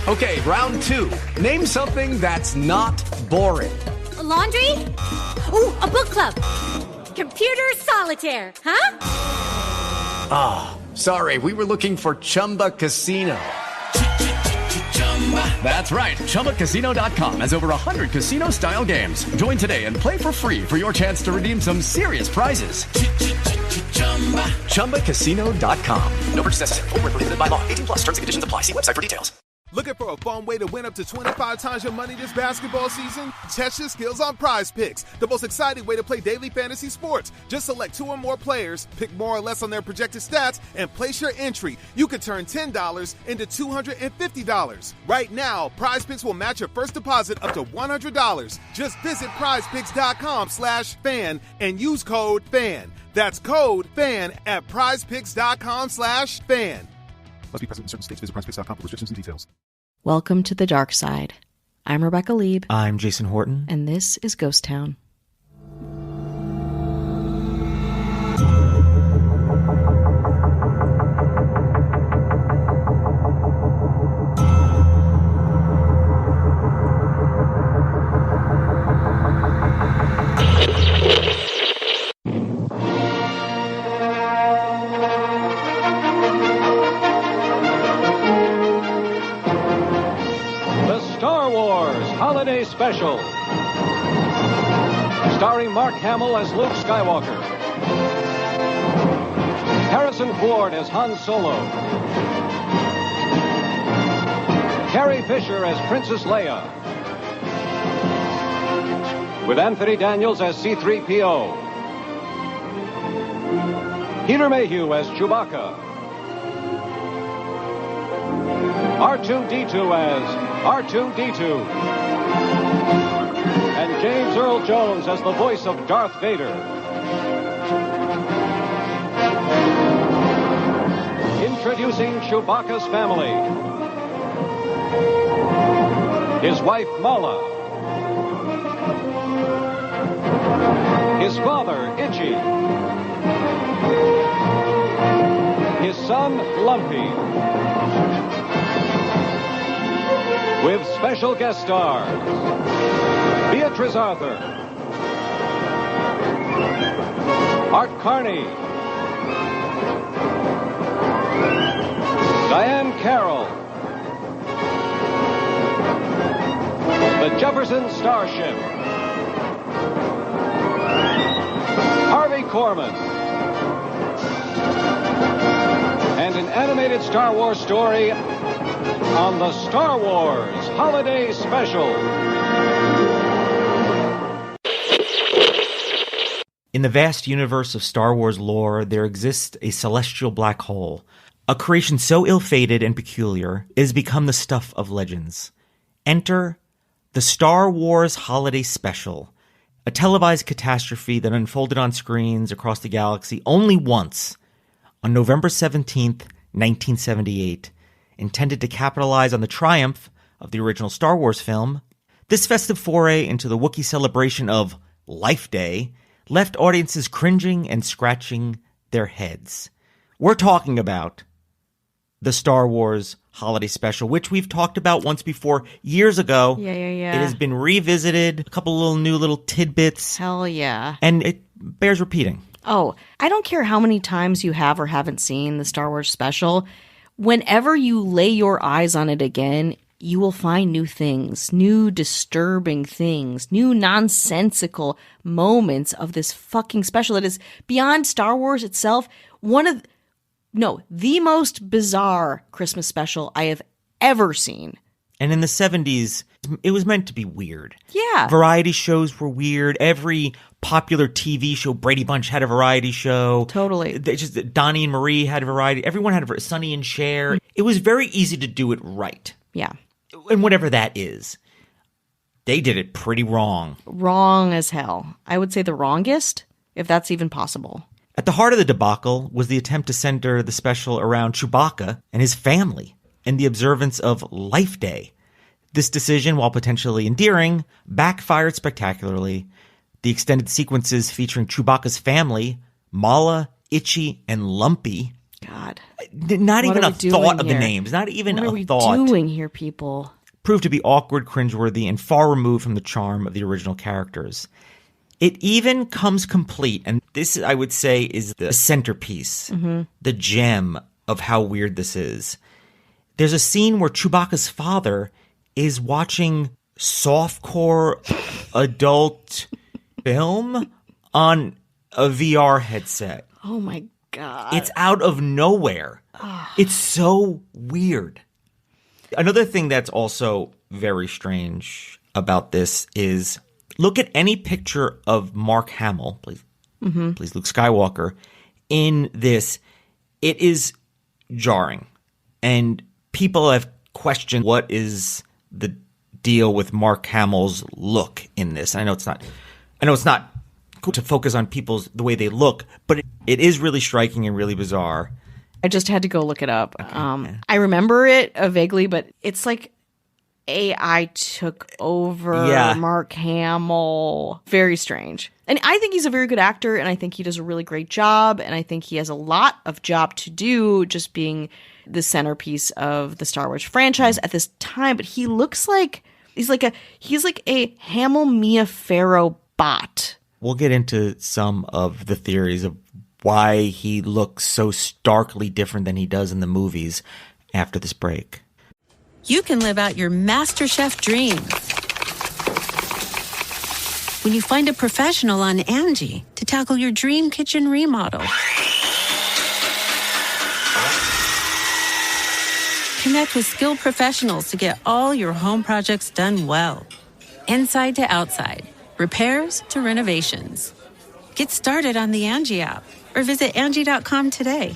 Okay, round two. Name something that's not boring. A laundry? Ooh, a book club. Computer solitaire, huh? Ah, oh, sorry, we were looking for Chumba Casino. That's right, ChumbaCasino.com has over 100 casino-style games. Join today and play for free for your chance to redeem some serious prizes. ChumbaCasino.com. No purchase necessary. Void where prohibited by law. 18+ terms and conditions apply. See website for details. Looking for a fun way to win up to 25 times your money this basketball season? Test your skills on Prize Picks, the most exciting way to play daily fantasy sports. Just select 2 or more players, pick more or less on their projected stats, and place your entry. You can turn $10 into $250. Right now, Prize Picks will match your first deposit up to $100. Just visit prizepicks.com/fan and use code FAN. That's code FAN at prizepicks.com/fan. Must be present in certain states. Visit prizepicks.com for restrictions and details. Welcome to the dark side. I'm Rebecca Lieb. I'm Jason Horton. And this is Ghost Town. Holiday Special, starring Mark Hamill as Luke Skywalker, Harrison Ford as Han Solo, Carrie Fisher as Princess Leia, with Anthony Daniels as C-3PO, Peter Mayhew as Chewbacca, R2-D2 as R2-D2, and James Earl Jones as the voice of Darth Vader. Introducing Chewbacca's family. His wife, Mala. His father, Itchy. His son, Lumpy. With special guest stars, Beatrice Arthur, Art Carney, Diane Carroll, the Jefferson Starship, Harvey Korman, and an animated Star Wars story on the Star Wars Holiday Special. In the vast universe of Star Wars lore, there exists a celestial black hole, a creation so ill-fated and peculiar, it has become the stuff of legends. Enter the Star Wars Holiday Special, a televised catastrophe that unfolded on screens across the galaxy only once, on November 17th, 1978. Intended to capitalize on the triumph of the original Star Wars film, this festive foray into the Wookiee celebration of Life Day left audiences cringing and scratching their heads. We're talking about the Star Wars Holiday Special, which we've talked about once before years ago. Yeah. It has been revisited, a couple new tidbits. Hell yeah. And it bears repeating. Oh, I don't care how many times you have or haven't seen the Star Wars Special. Whenever you lay your eyes on it again, you will find new things, new disturbing things, new nonsensical moments of this fucking special. It is beyond Star Wars itself, the most bizarre Christmas special I have ever seen. And in the 70s, it was meant to be weird. Yeah. Variety shows were weird. Every popular TV show, Brady Bunch had a variety show. Totally. Donnie and Marie had a variety. Everyone had a Sonny and Cher. It was very easy to do it right. Yeah. And whatever that is. They did it pretty wrong. Wrong as hell. I would say the wrongest, if that's even possible. At the heart of the debacle was the attempt to center the special around Chewbacca and his family and the observance of Life Day. This decision, while potentially endearing, backfired spectacularly. The extended sequences featuring Chewbacca's family, Mala, Itchy, and Lumpy. God. Not even are a we doing thought of the here? names. Not even What are a we thought. doing here, people? Proved to be awkward, cringeworthy, and far removed from the charm of the original characters. It even comes complete, and this, I would say, is the centerpiece, the gem of how weird this is. There's a scene where Chewbacca's father is watching softcore adult film on a VR headset. Oh my God. It's out of nowhere. It's so weird. Another thing that's also very strange about this is look at any picture of Mark Hamill, please Luke Skywalker, in this. It is jarring. And people have questioned what is the deal with Mark Hamill's look in this. I know it's not cool to focus on people's the way they look, but it is really striking and really bizarre. I just had to go look it up. I remember it vaguely, but it's like AI took over Mark Hamill. Very strange. And I think he's a very good actor, and I think he does a really great job, and I think he has a lot of job to do just being the centerpiece of the Star Wars franchise at this time. But he looks like he's like a Hamill Mia Farrow bot. We'll get into some of the theories of why he looks so starkly different than he does in the movies after this break. You can live out your MasterChef dream when you find a professional on Angie to tackle your dream kitchen remodel. Connect with skilled professionals to get all your home projects done well. Inside to outside, repairs to renovations. Get started on the Angie app or visit Angie.com today.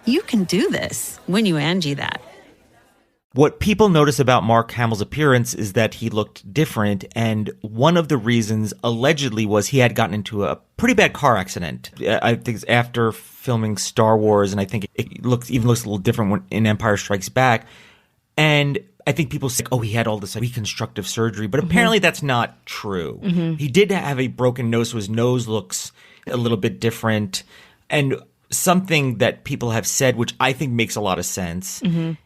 You can do this when you Angie that. What people notice about Mark Hamill's appearance is that he looked different, and one of the reasons allegedly was he had gotten into a pretty bad car accident. I think it's after filming Star Wars, and I think it looks a little different in Empire Strikes Back. And I think people say, oh, he had all this reconstructive surgery, but apparently that's not true. He did have a broken nose, so his nose looks a little bit different. And something that people have said, which I think makes a lot of sense,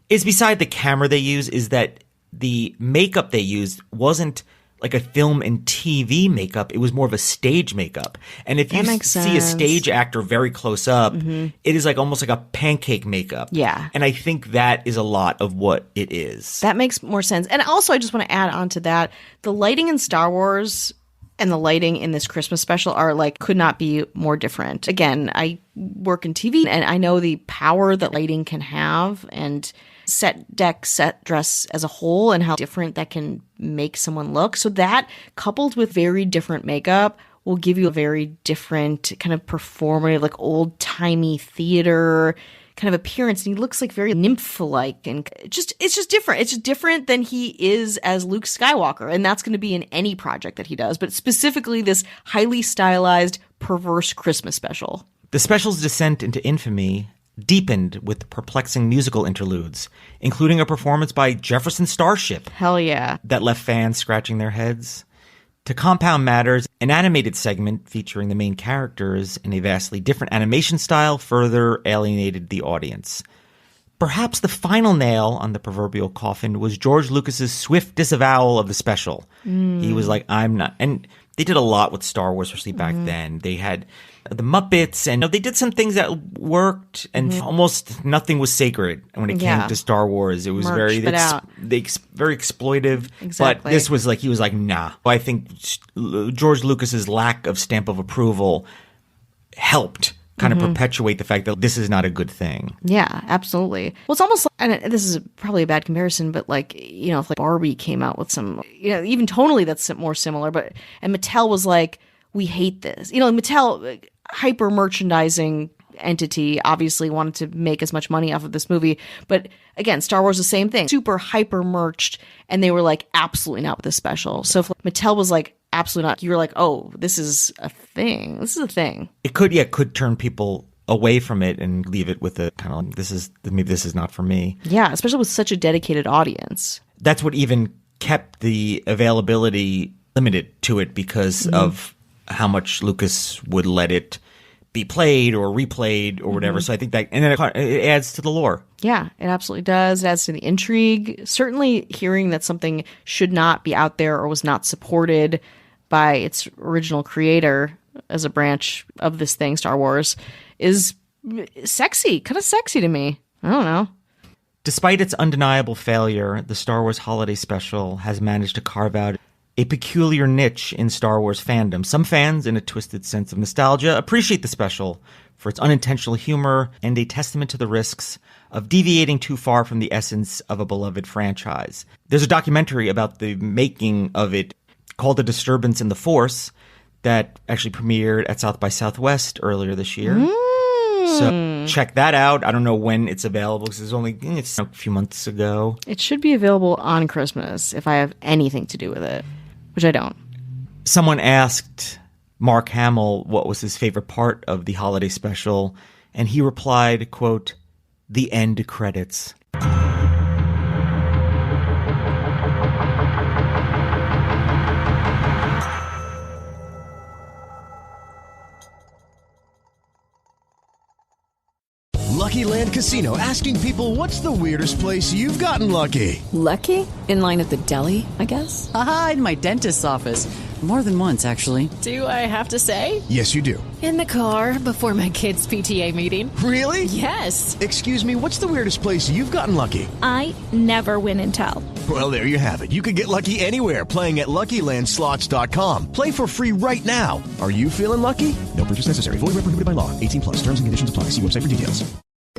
is beside the camera they use, is that the makeup they used wasn't like a film and TV makeup. It was more of a stage makeup. And if you see a stage actor very close up, it is like almost like a pancake makeup. Yeah. And I think that is a lot of what it is. That makes more sense. And also, I just want to add on to that, the lighting in Star Wars and the lighting in this Christmas special are like, could not be more different. Again, I work in TV and I know the power that lighting can have, and set deck, set dress as a whole, and how different that can make someone look. So that, coupled with very different makeup, will give you a very different kind of performative, like old-timey theater kind of appearance. And he looks like very nymph-like, and it's just different. It's just different than he is as Luke Skywalker. And that's going to be in any project that he does, but specifically this highly stylized, perverse Christmas special. The special's descent into infamy deepened with perplexing musical interludes, including a performance by Jefferson Starship. Hell yeah. That left fans scratching their heads. To compound matters, an animated segment featuring the main characters in a vastly different animation style further alienated the audience. Perhaps the final nail on the proverbial coffin was George Lucas's swift disavowal of the special. He was like, I'm not. And they did a lot with Star Wars, especially back then. They had the Muppets, and they did some things that worked, and almost nothing was sacred when it came to Star Wars. It was very exploitive. Exactly. But this was like, he was like, nah. I think George Lucas's lack of stamp of approval helped kind of perpetuate the fact that this is not a good thing. Yeah, absolutely. Well, it's almost like, and this is probably a bad comparison, but like, if like Barbie came out with some, even tonally that's more similar, and Mattel was like, we hate this. Mattel, hyper merchandising entity, obviously wanted to make as much money off of this movie. But again, Star Wars, the same thing, super hyper merched, and they were like, absolutely not with this special. So if Mattel was like, absolutely not, you were like, oh, this is a thing. This is a thing. It could turn people away from it and leave it with a kind of like, maybe this is not for me. Yeah, especially with such a dedicated audience. That's what even kept the availability limited to it, because of how much Lucas would let it be played or replayed or whatever. So I think that, and then it adds to the lore. Yeah, it absolutely does. It adds to the intrigue. Certainly hearing that something should not be out there or was not supported by its original creator as a branch of this thing, Star Wars, is sexy, kind of sexy to me. I don't know. Despite its undeniable failure, the Star Wars Holiday Special has managed to carve out a peculiar niche in Star Wars fandom. Some fans, in a twisted sense of nostalgia, appreciate the special for its unintentional humor and a testament to the risks of deviating too far from the essence of a beloved franchise. There's a documentary about the making of it called A Disturbance in the Force that actually premiered at South by Southwest earlier this year. So check that out. I don't know when it's available because it's a few months ago. It should be available on Christmas if I have anything to do with it, which I don't. Someone asked Mark Hamill what was his favorite part of the holiday special, and he replied, quote, "The end credits." Lucky Land Casino, asking people, what's the weirdest place you've gotten lucky? Lucky? In line at the deli, I guess? Aha, in my dentist's office. More than once, actually. Do I have to say? Yes, you do. In the car before my kids' PTA meeting. Really? Yes. Excuse me, what's the weirdest place you've gotten lucky? I never win and tell. Well, there you have it. You can get lucky anywhere, playing at LuckyLandSlots.com. Play for free right now. Are you feeling lucky? No purchase necessary. Void where prohibited by law. 18+. Terms and conditions apply. See website for details.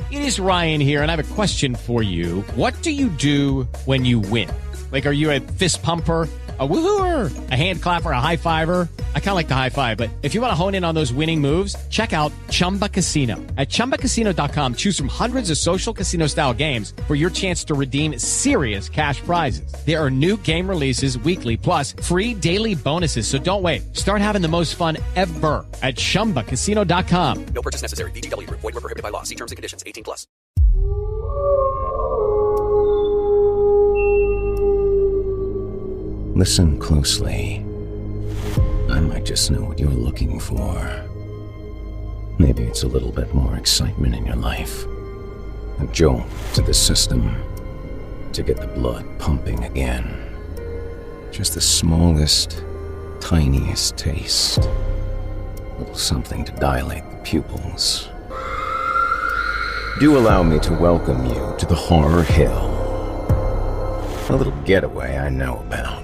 It is Ryan here, and I have a question for you. What do you do when you win? Like, are you a fist pumper, a woo-hooer, a hand clapper, a high fiver? I kind of like the high five, but if you want to hone in on those winning moves, check out Chumba Casino. At ChumbaCasino.com, choose from hundreds of social casino-style games for your chance to redeem serious cash prizes. There are new game releases weekly, plus free daily bonuses. So don't wait. Start having the most fun ever at ChumbaCasino.com. No purchase necessary. VGW. Void where prohibited by law. See terms and conditions. 18+. Listen closely. I might just know what you're looking for. Maybe it's a little bit more excitement in your life. A jolt to the system to get the blood pumping again. Just the smallest, tiniest taste. A little something to dilate the pupils. Do allow me to welcome you to the Horror Hill. A little getaway I know about.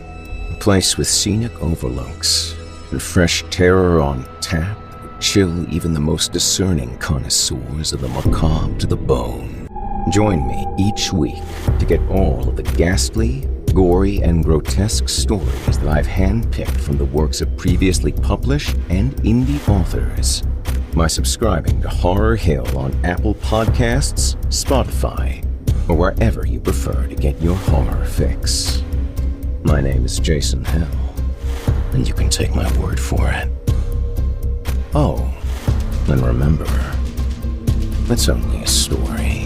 A place with scenic overlooks and fresh terror on tap that would chill even the most discerning connoisseurs of the macabre to the bone. Join me each week to get all of the ghastly, gory, and grotesque stories that I've handpicked from the works of previously published and indie authors by subscribing to Horror Hill on Apple Podcasts, Spotify, or wherever you prefer to get your horror fix. My name is Jason Hell, and you can take my word for it. Oh, and remember, it's only a story,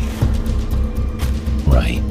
right?